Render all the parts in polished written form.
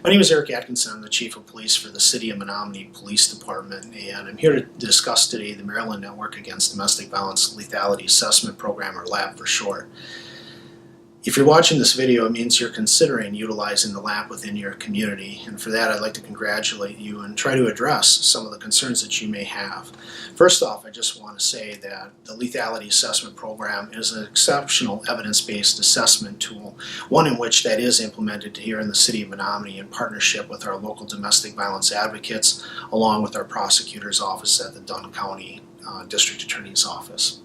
My name is Eric Atkinson. I'm the Chief of Police for the City of Menomonie Police Department, and I'm here to discuss today the Maryland Network Against Domestic Violence Lethality Assessment Program, or LAP for short. If you're watching this video, it means you're considering utilizing the LAP within your community, and for that I'd like to congratulate you and try to address some of the concerns that you may have. First off, I just want to say that the Lethality Assessment Program is an exceptional evidence-based assessment tool, one in which that is implemented here in the City of Menomonie in partnership with our local domestic violence advocates, along with our prosecutor's office at the Dunn County District Attorney's Office.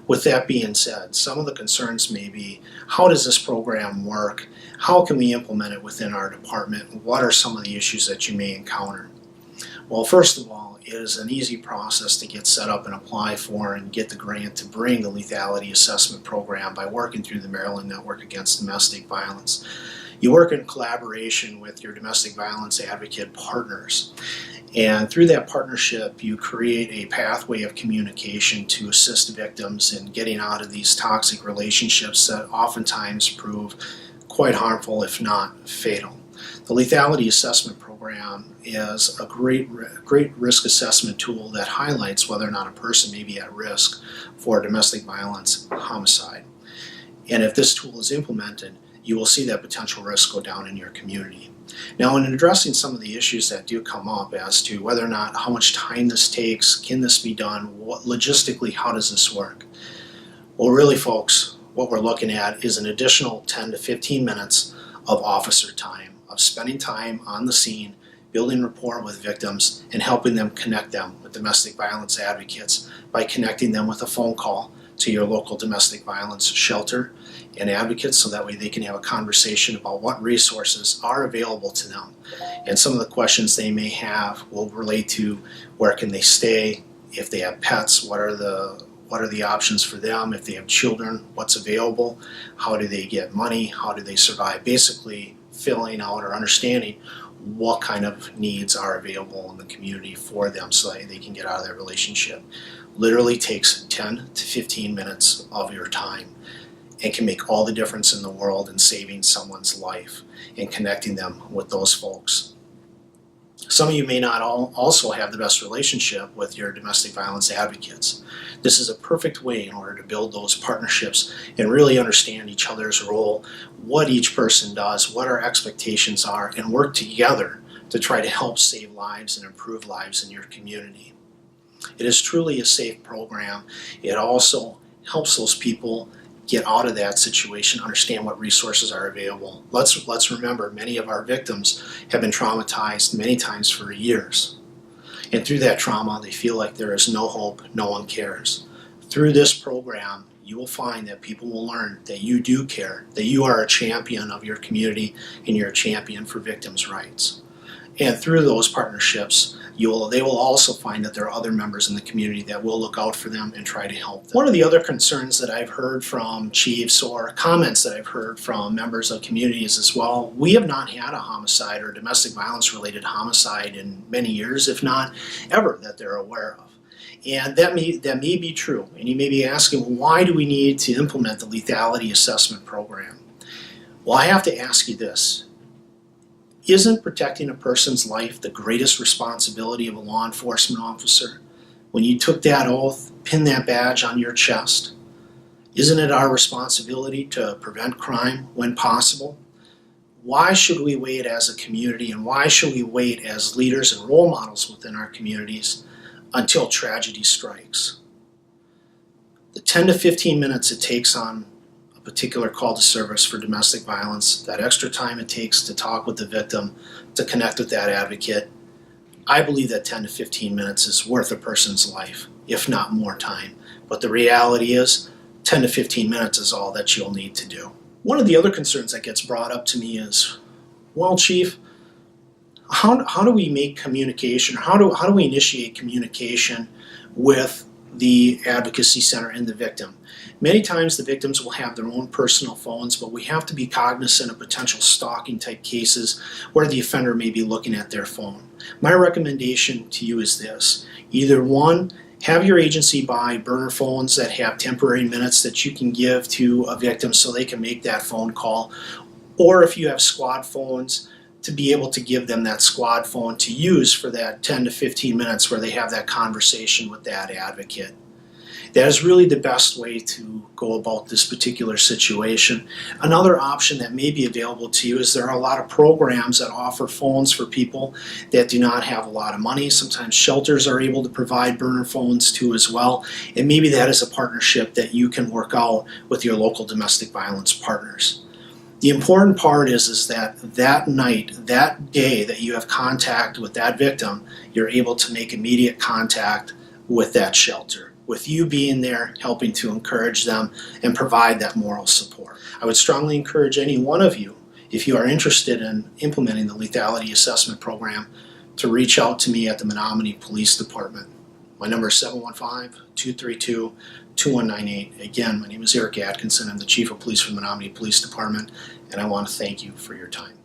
With that being said, some of the concerns may be, how does this program work? How can we implement it within our department? What are some of the issues that you may encounter? Well, first of all, it is an easy process to get set up and apply for and get the grant to bring the lethality assessment program by working through the Maryland Network Against Domestic Violence. You work in collaboration with your domestic violence advocate partners. And through that partnership, you create a pathway of communication to assist victims in getting out of these toxic relationships that oftentimes prove quite harmful, if not fatal. The Lethality Assessment Program is a great risk assessment tool that highlights whether or not a person may be at risk for domestic violence homicide. And if this tool is implemented, you will see that potential risk go down in your community. Now, in addressing some of the issues that do come up as to whether or not how much time this takes, can this be done, logistically, how does this work? Well, really, folks, what we're looking at is an additional 10 to 15 minutes of officer time, of spending time on the scene, building rapport with victims, and helping them connect them with domestic violence advocates by connecting them with a phone call to your local domestic violence shelter and advocates, so that way they can have a conversation about what resources are available to them. And some of the questions they may have will relate to where can they stay, if they have pets, what are the options for them, if they have children, what's available, how do they get money, how do they survive, basically filling out or understanding what kind of needs are available in the community for them so that they can get out of that relationship. Literally takes 10 to 15 minutes of your time and can make all the difference in the world in saving someone's life and connecting them with those folks. Some of you may not also have the best relationship with your domestic violence advocates. This is a perfect way in order to build those partnerships and really understand each other's role, what each person does, what our expectations are, and work together to try to help save lives and improve lives in your community. It is truly a safe program. It also helps those people get out of that situation, understand what resources are available. Let's remember, many of our victims have been traumatized many times for years. And through that trauma, they feel like there is no hope, no one cares. Through this program, you will find that people will learn that you do care, that you are a champion of your community and you're a champion for victims' rights. And through those partnerships, they will also find that there are other members in the community that will look out for them and try to help them. One of the other concerns that I've heard from chiefs, or comments that I've heard from members of communities as well, we have not had a homicide or domestic violence related homicide in many years, if not ever, that they're aware of. And that may be true. And you may be asking, why do we need to implement the lethality assessment program? Well, I have to ask you this. Isn't protecting a person's life the greatest responsibility of a law enforcement officer? When you took that oath, pinned that badge on your chest, isn't it our responsibility to prevent crime when possible? Why should we wait as a community, and why should we wait as leaders and role models within our communities until tragedy strikes? The 10 to 15 minutes it takes on particular call to service for domestic violence, that extra time it takes to talk with the victim, to connect with that advocate, I believe that 10 to 15 minutes is worth a person's life, if not more time. But the reality is, 10 to 15 minutes is all that you'll need to do. One of the other concerns that gets brought up to me is, well, Chief, how do we make communication, how do we initiate communication with the advocacy center and the victim? Many times the victims will have their own personal phones, but we have to be cognizant of potential stalking type cases where the offender may be looking at their phone. My recommendation to you is this. Either one, have your agency buy burner phones that have temporary minutes that you can give to a victim so they can make that phone call. Or if you have squad phones, to be able to give them that squad phone to use for that 10 to 15 minutes where they have that conversation with that advocate. That is really the best way to go about this particular situation. Another option that may be available to you is there are a lot of programs that offer phones for people that do not have a lot of money. Sometimes shelters are able to provide burner phones too as well, and maybe that is a partnership that you can work out with your local domestic violence partners. The important part is that night, that day that you have contact with that victim, you're able to make immediate contact with that shelter, with you being there, helping to encourage them and provide that moral support. I would strongly encourage any one of you, if you are interested in implementing the lethality assessment program, to reach out to me at the Menomonie Police Department. My number is 715-232-2198. Again, my name is Eric Atkinson. I'm the Chief of Police for the Menomonie Police Department, and I want to thank you for your time.